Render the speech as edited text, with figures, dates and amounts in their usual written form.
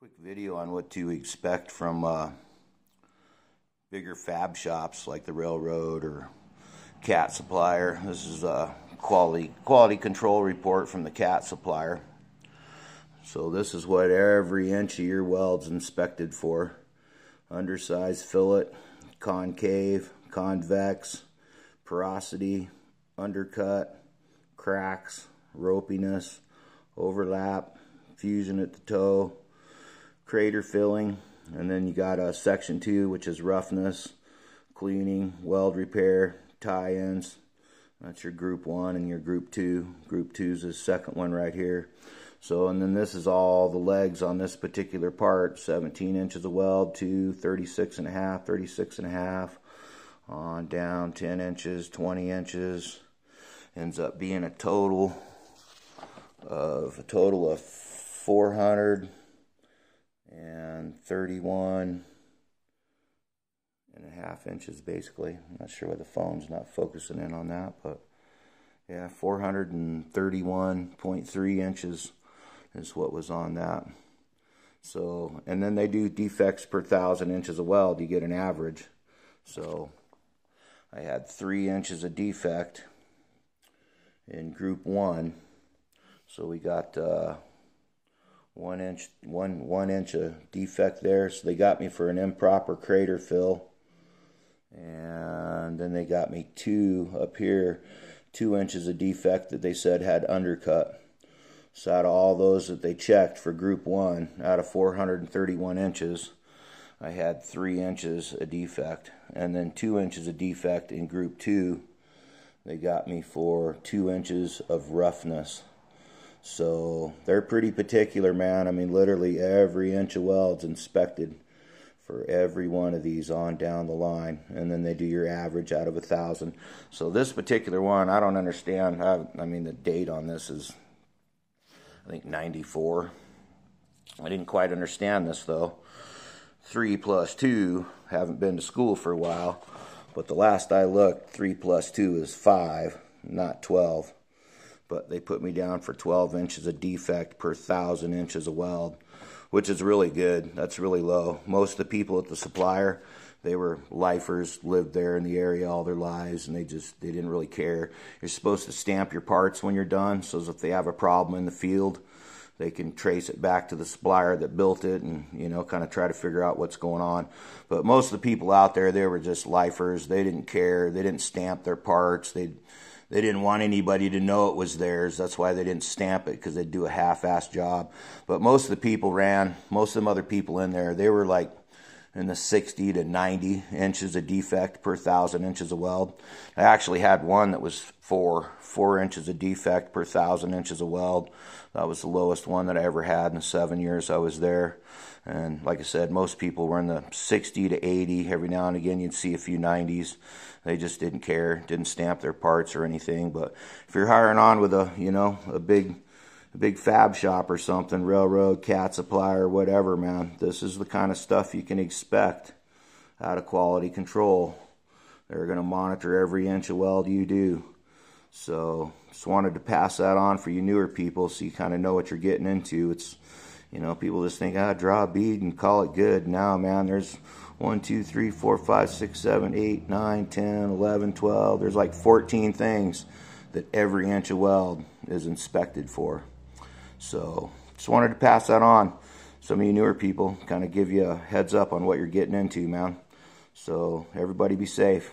Quick video on what to expect from bigger fab shops like the Railroad or Cat Supplier. This is a quality control report from the Cat Supplier. So this is what every inch of your weld's inspected for. Undersized fillet, concave, convex, porosity, undercut, cracks, ropiness, overlap, fusion at the toe, crater filling, and then you got a section 2, which is roughness, cleaning, weld repair, tie-ins. That's your group 1 and your group 2. Group 2 is the second one right here. So, and then this is all the legs on this particular part. 17 inches of weld, 36 and a half, on down 10 inches, 20 inches. Ends up being a total of 431 and a half inches basically. I'm not sure why the phone's not focusing in on that, but yeah, 431.3 inches is what was on that. So, and then they do defects per 1,000 inches of weld. You get an average. So I had 3 inches of defect in group 1. So we got 1 inch of defect there. So they got me for an improper crater fill, and then they got me 2 up here, 2 inches of defect that they said had undercut. So out of all those that they checked for group 1, out of 431 inches, I had 3 inches of defect, and then 2 inches of defect in group 2. They got me for 2 inches of roughness. So they're pretty particular, man. I mean, literally every inch of weld's inspected for every one of these on down the line, and then they do your average out of 1,000. So this particular one, I don't understand. I mean, the date on this is, I think, 94. I didn't quite understand this though. 3 plus 2, haven't been to school for a while, but the last I looked, 3 plus 2 is 5, not 12. But they put me down for 12 inches of defect per 1,000 inches of weld, which is really good. That's really low. Most of the people at the supplier, they were lifers, lived there in the area all their lives, and they didn't really care. You're supposed to stamp your parts when you're done, so if they have a problem in the field, they can trace it back to the supplier that built it and, you know, kind of try to figure out what's going on. But most of the people out there, they were just lifers. They didn't care. They didn't stamp their parts. They didn't want anybody to know it was theirs. That's why they didn't stamp it, because they'd do a half-assed job. But most of the people most of them other people in there, they were like in the 60 to 90 inches of defect per 1,000 inches of weld. I actually had one that was 4 inches of defect per 1,000 inches of weld. That was the lowest one that I ever had in the 7 years I was there. And like I said, most people were in the 60 to 80. Every now and again you'd see a few 90s. They just didn't care, didn't stamp their parts or anything. But if you're hiring on with a big fab shop or something, Railroad, Cat Supplier, whatever, man, this is the kind of stuff you can expect out of quality control. They're going to monitor every inch of weld you do. So just wanted to pass that on for you newer people so you kind of know what you're getting into. It's, you know, people just think, draw a bead and call it good. Now, man, there's 1, 2, 3, 4, 5, 6, 7, 8, 9, 10, 11, 12. There's like 14 things that every inch of weld is inspected for. So just wanted to pass that on. Some of you newer people, kind of give you a heads up on what you're getting into, man. So everybody be safe.